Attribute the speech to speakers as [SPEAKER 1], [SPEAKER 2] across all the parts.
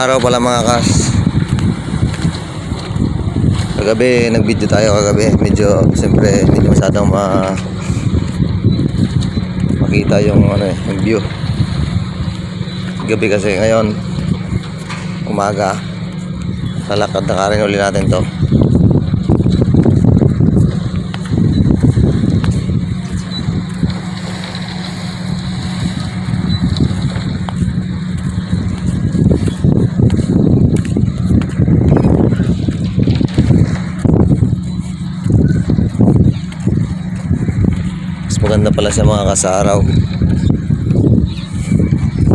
[SPEAKER 1] araw pala mga kas. Kagabi nag-video tayo kagabi. Medyo siyempre hindi masyadong makita yung yung view. Gabi kasi ngayon umaga. Lalakad na rin uli natin to. Maganda pala siya mga kasaraw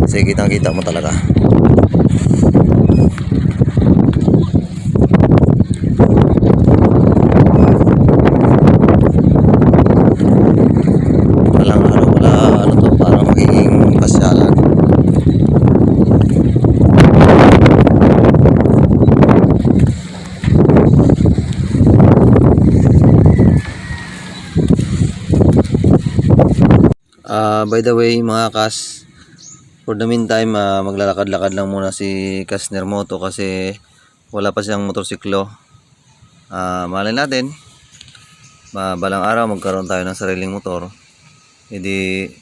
[SPEAKER 1] kasi kitang kita mo talaga. Walang araw pala to, parang magiging pasyalan. By the way mga kas, for the meantime maglalakad-lakad lang muna si Kasner Moto kasi wala pa siyang motorsiklo. Malay natin balang araw magkaroon tayo ng sariling motor, hindi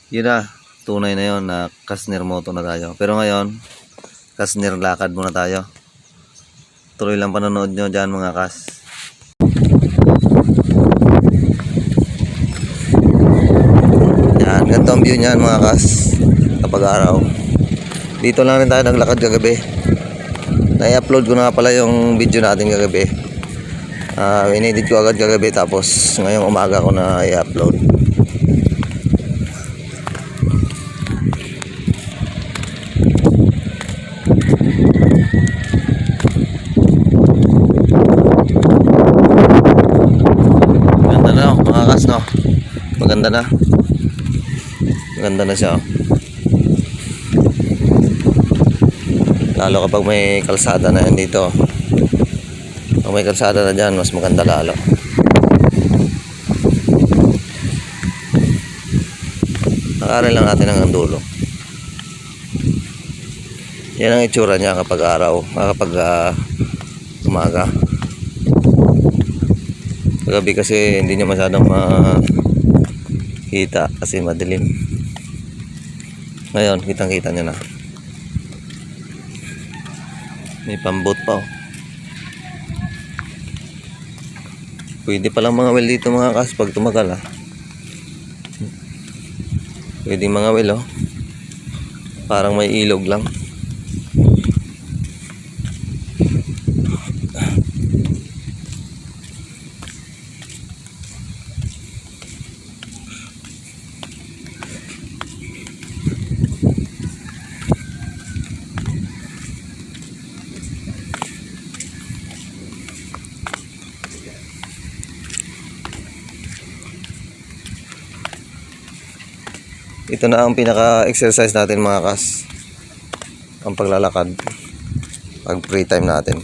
[SPEAKER 1] yun na, tunay na yun na Kasner Moto na tayo. Pero ngayon Kasner lakad muna tayo. Tuloy lang panonood nyo dyan mga kas. Ganito ang view niyan mga kas kapag araw. Dito lang rin tayo naglakad kagabi. Na-upload ko na pala yung video natin kagabi. In-edit ko agad kagabi tapos ngayong umaga ko na i-upload. Maganda na mga kas, no? Maganda na. Ganda na siya. Lalo kapag may kalsada na yan dito. Pag may kalsada na dyan, mas maganda lalo. Nakarin lang natin hanggang dulo. Yan ang itsura niya kapag araw, kapag umaga. Gabi kasi hindi niya masyadong makita kasi madilim. Ngayon, kitang-kita nyo na. May pambot pa, oh. Pwede palang mga well dito mga kas pag tumagal, Pwede mga well, oh. Parang may ilog lang. Ito na ang pinaka-exercise natin mga kas, ang paglalakad pag free time natin.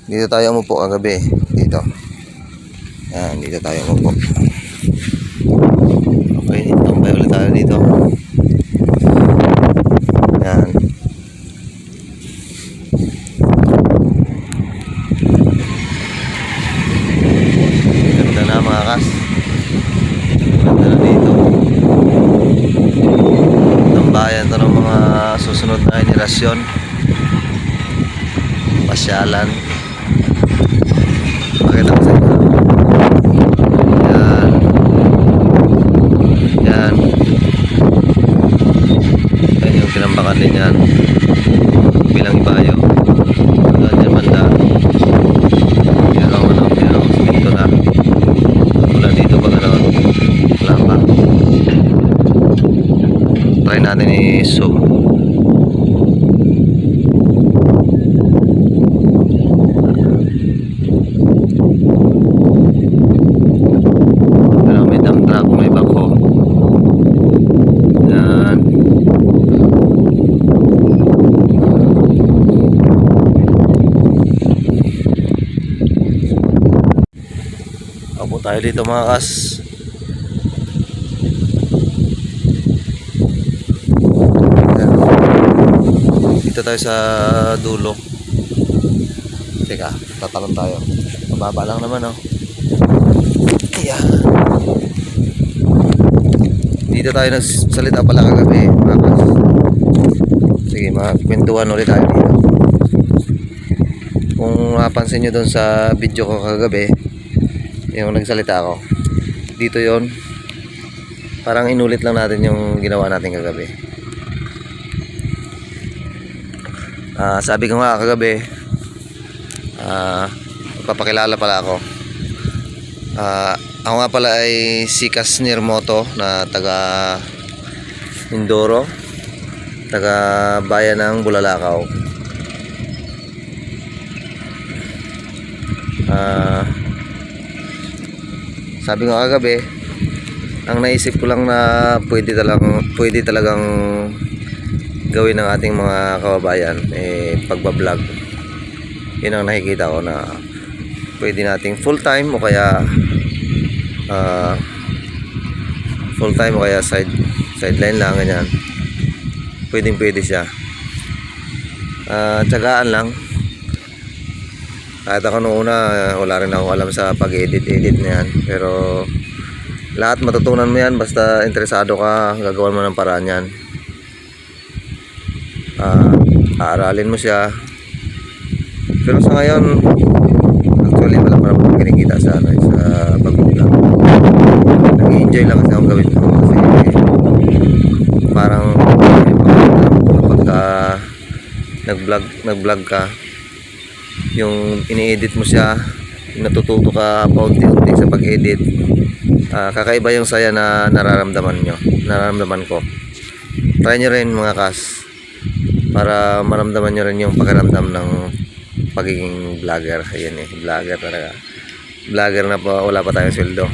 [SPEAKER 1] Dito tayo umupo kagabi. Dito. Yan, dito tayo umupo. Okay, tambay ulit tayo dito. Yan. Ganda na mga kas. Ganda na dito. Bayan to ng mga susunod na henerasyon. Pasyalan. Pakita ko sa inyo. Yan. Yan. Yan yung kinambakan din yan. Bilang ibayo. Yan banda. Pero siminto na. Wala dito pag wala pa. Try natin i-zoom. Pero may dump truck, may bako. Yan. Apo tayo dito mga kas. Dito tayo sa dulo. Teka, tatalon tayo. Mababa lang naman, oh. Ayan. Dito tayo nagsalita pala kagabi, mga kas. Sige, magkwentuhan ulit tayo dito. Kung napansin nyo doon sa video ko kagabi, yung nagsalita ako, dito yon, parang inulit lang natin yung ginawa natin kagabi. Sabi ko nga kagabi, papakilala pala ako. Ako nga pala ay si Kasner Moto na taga Mindoro, taga bayan ng Bulalakaw. Sabi ko kagabi, ang naisip ko lang na pwede talagang gawin ng ating mga kababayan pagbablog. Yun ang nakikita ko na pwede nating full time o kaya sideline lang, ganyan. Pwede siya. Tsagaan lang. Kahit ako noong una, wala rin ako alam sa pag-edit na yan. Pero lahat matutunan mo yan basta interesado ka, gagawan mo ng paraan yan. Aaralin mo siya. Pero sa ngayon, actually wala pa naman kinikita sa pag-vlog. Nag-enjoy lang kasi akong gawin ko kasi parang kapag nag-vlog ka, yung ini-edit mo siya, natututo ka paunti-unti sa pag-edit, kakaiba yung saya na nararamdaman ko. Try nyo rin mga kas, para maramdaman nyo rin yung pakiramdam ng pagiging vlogger. Ayan vlogger talaga, vlogger na pa, wala pa tayong sweldo.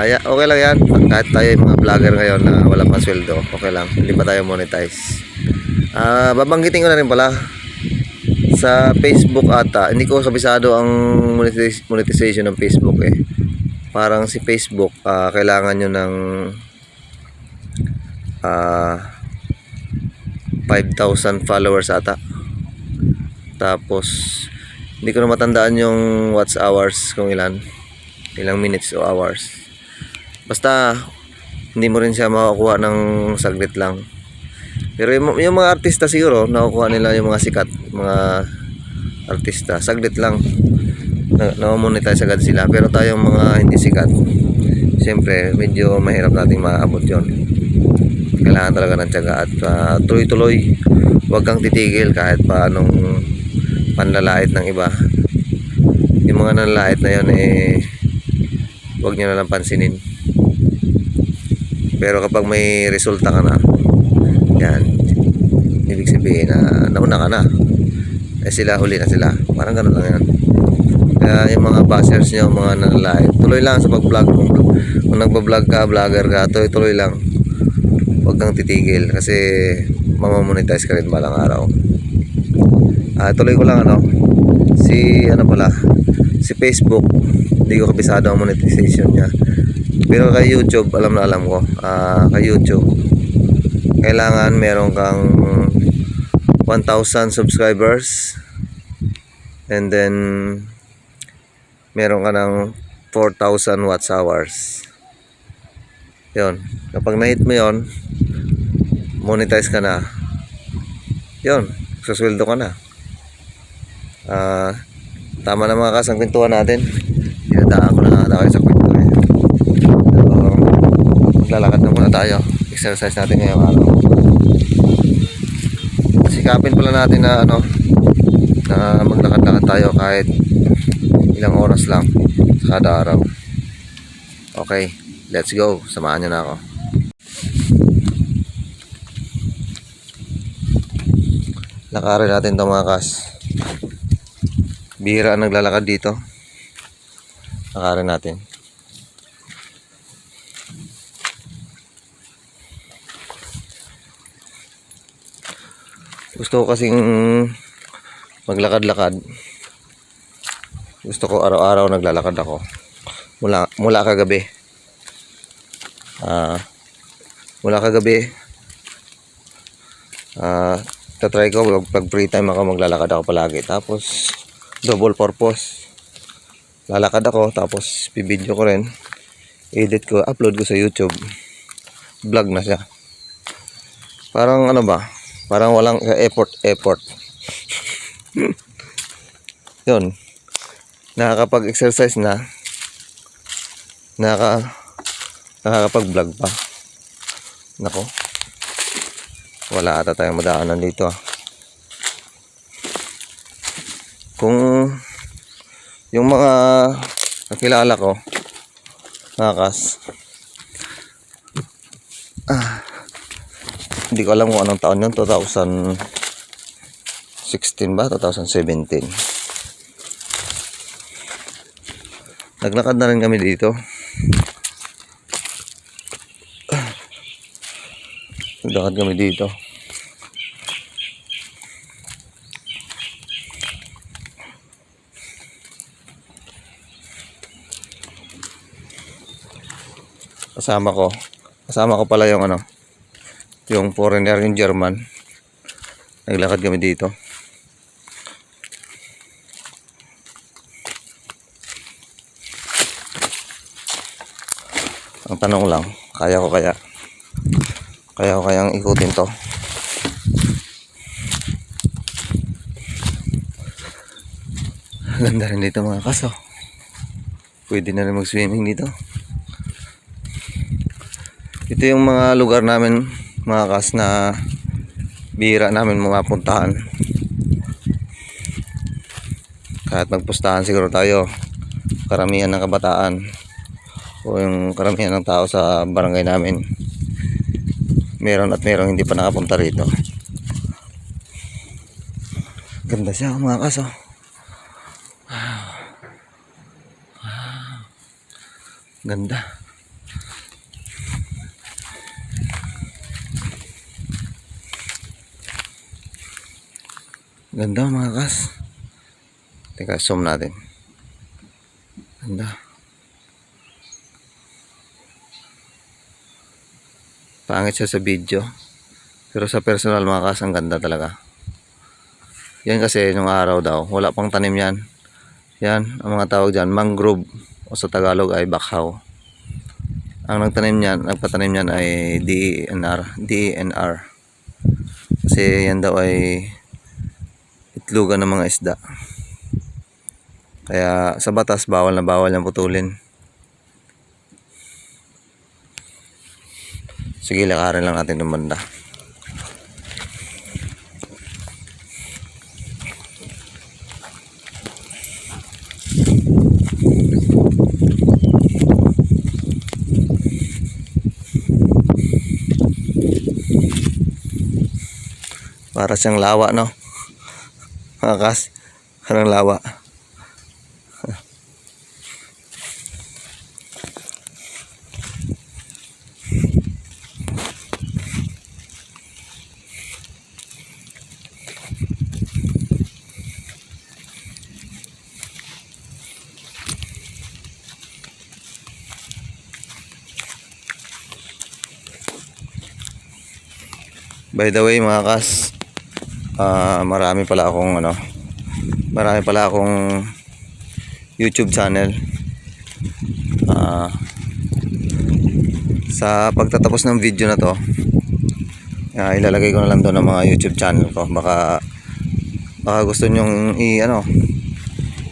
[SPEAKER 1] Okay lang yan, kahit tayo yung mga vlogger ngayon na wala pa sweldo, okay lang, hindi pa tayo monetize. Babanggitin ko na rin pala sa Facebook ata, hindi ko kabisado ang monetization ng Facebook Parang si Facebook, kailangan nyo ng 5,000 followers ata. Tapos hindi ko na matandaan yung watch hours kung ilang minutes o hours. Basta hindi mo rin siya makakuha ng saglit lang. Pero yung mga artista siguro nakukuha nila, yung mga sikat, mga artista, saglit lang na-monetize agad sila. Pero tayong mga hindi sikat, siyempre medyo mahirap nating maabot yon. Kailangan talaga ng tiyaga at tuloy-tuloy. Huwag kang titigil kahit pa anong panlalait ng iba. Yung mga nanlalait na yun huwag nyo na lang pansinin. Pero kapag may resulta ka na, yan, ibig sabihin na nauna ka na, sila huli na sila. Parang ganun lang yan. Kaya yung mga bashers nyo, mga nanlalait, tuloy lang sa pag-vlog. Kung nagbablog ka, vlogger ka, tuloy lang. Huwag kang titigil kasi mamamonetize ka rin balang araw. Tuloy ko lang si Facebook, hindi ko kabisado ang monetization niya. Pero kay YouTube, alam na alam ko. Kay YouTube, kailangan meron kang 1,000 subscribers, and then meron ka ng 4,000 watch hours. Yun, kapag na-hit mo yun, monetize ka na. Yun, susweldo ka na. Tama na mga kas ang kwentuhan natin. Dinadaan ko na tayo sa kwento So, maglalakad na muna tayo. Exercise natin ngayong araw. Sikapin pala natin na na maglakad-lakad tayo kahit ilang oras lang sa kada araw. Okay, let's go. Samahan nyo na ako. Lakarin natin ito mga kas. Bihira ang naglalakad dito. Lakarin natin. Gusto ko kasing maglakad-lakad. Gusto ko araw-araw naglalakad ako. Mula kagabi. Mula kagabi. tatry ko pag free time ako, maglalakad ako palagi. Tapos double purpose, lalakad ako tapos bibidyo ko rin, edit ko, upload ko sa YouTube, vlog na siya. Parang ano ba, parang walang effort. Yun, nakakapag-exercise na, nakakapag-vlog pa. Nako, wala ata tayong madaanan dito ah. Kung yung mga kakilala ko, nakas, hindi ko alam kung anong taon yun, 2016 ba, 2017. Naglakad na rin kami dito. Naglakad kami dito. Kasama ko pala yung ano, yung foreigner, yung German. Naglakad kami dito. Ang tanong lang, kaya ko kayang ikutin to. Ganda rin dito mga kaso. Pwede na rin mag-swimming dito. Ito yung mga lugar namin mga kas na bihira namin mapuntahan. Kahit magpustahan siguro tayo, karamihan ng kabataan o yung karamihan ng tao sa barangay namin, meron at merong hindi pa nakapunta rito. Ganda siya mga kaso. Ganda. Ganda mga kas. Teka, zoom natin. Ganda. Pangit siya sa video, pero sa personal mga kas, ang ganda talaga. Yan kasi nung araw daw, wala pang tanim yan. Yan, ang mga tawag dyan, mangrove, o sa Tagalog ay bakhaw. Ang nagpatanim niyan ay DENR. Kasi yan daw ay itlogan ng mga isda. Kaya sa batas, bawal na bawal yung putulin. Sige, lakarin lang natin ng banda. Para siyang lawa, no? Mga kas, parang lawa. By the way mga kas, marami pala akong YouTube channel. Sa pagtatapos ng video na to, ilalagay ko na lang doon ang mga YouTube channel ko. Baka gusto nyong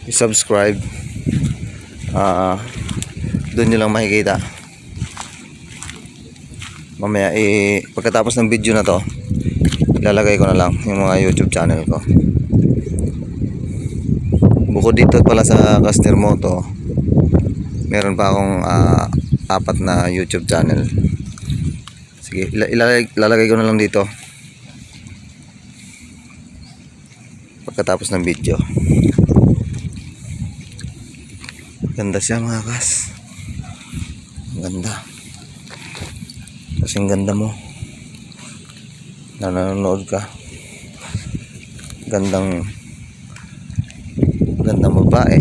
[SPEAKER 1] i-subscribe. Doon nyo lang makikita. Mamaya pagkatapos ng video na to, ilalagay ko na lang yung mga YouTube channel ko. Bukod dito pala sa Kastner Moto, meron pa akong 4 na YouTube channel. Sige, ilalagay ko na lang dito pagkatapos ng video. Ganda siya mga kas. Ganda. Kasing ganda mo na nanonood ka. Gandang babae,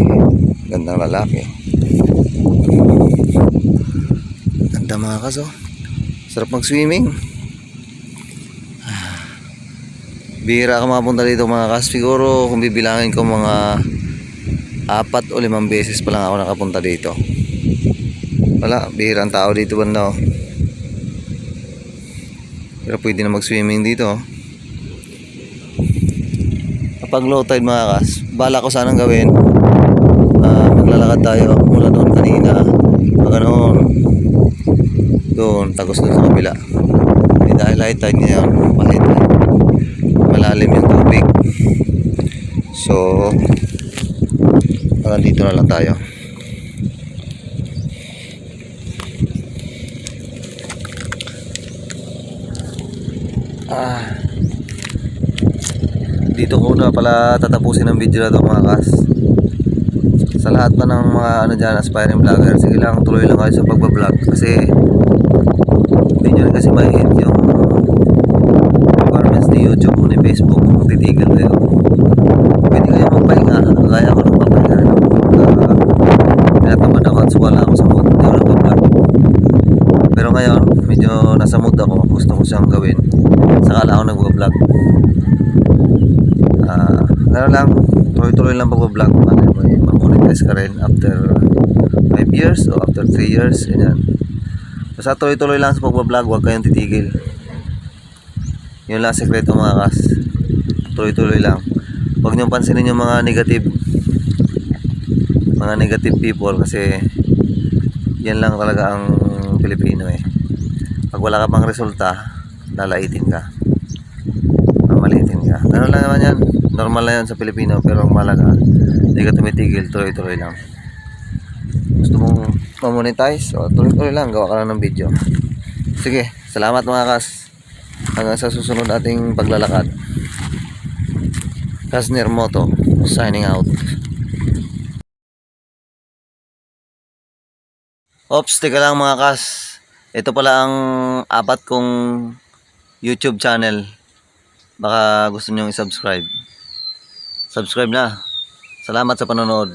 [SPEAKER 1] gandang lalaki. Ganda mga kaso. Sarap mag-swimming. Bihira ka makapunta dito mga kas. Siguro kung bibilangin ko mga 4 o 5 beses pa lang ako nakapunta dito. Wala, bihira ang tao dito banda oh. Pero pwede na mag-swimming dito oh. Kapag low tide mga kas, bala ko sanang gawin, maglalakad tayo mula doon kanina maganoon doon, tagos doon sa kabila. Dahil high tide ngayon, malalim yung tubig. So hanggang dito na lang tayo. Dito ko na pala tatapusin ang video na to mga kas. Sa lahat pa ng mga ano dyan, aspiring vlogger, sige lang, tuloy lang kayo sa pagbablog kasi hindi nyo rin kasi mahihit yung requirements ni YouTube o ni Facebook kung titigil kayo. Pwede kayo magpahinga, kaya ako nang papahinga. Tinatamad ako at wala ako sa mood, hindi ako nagbablog. Pero ngayon, medyo nasa mood ako, gusto ko siyang gawin, saka lang ako nagbablog. Ano lang, tuloy-tuloy lang pag-vlog, may ma-monetize ka rin after 5 years o after 3 years, ganyan. Basta tuloy-tuloy lang sa pag-vlog, huwag kayong titigil. Yun lang sekreto mga kas, tuloy-tuloy lang. Huwag niyong pansinin yung mga negative people kasi yan lang talaga ang Pilipino eh. Pag wala ka pang resulta, lalaitin ka, mamalitin ka. Ano lang naman yan, normal na yan sa Pilipino, pero ang malaga hindi ka tumitigil, tuloy-tuloy lang. Gusto mong ma-monetize, o tuloy-tuloy lang, gawa ka lang ng video. Sige, salamat mga kas, hanggang sa susunod ating paglalakad. Kasner Moto signing out. Ops, teka lang mga kas, ito pala ang 4 kong YouTube channel. Baka gusto nyo i-subscribe. Subscribe na. Salamat sa panonood.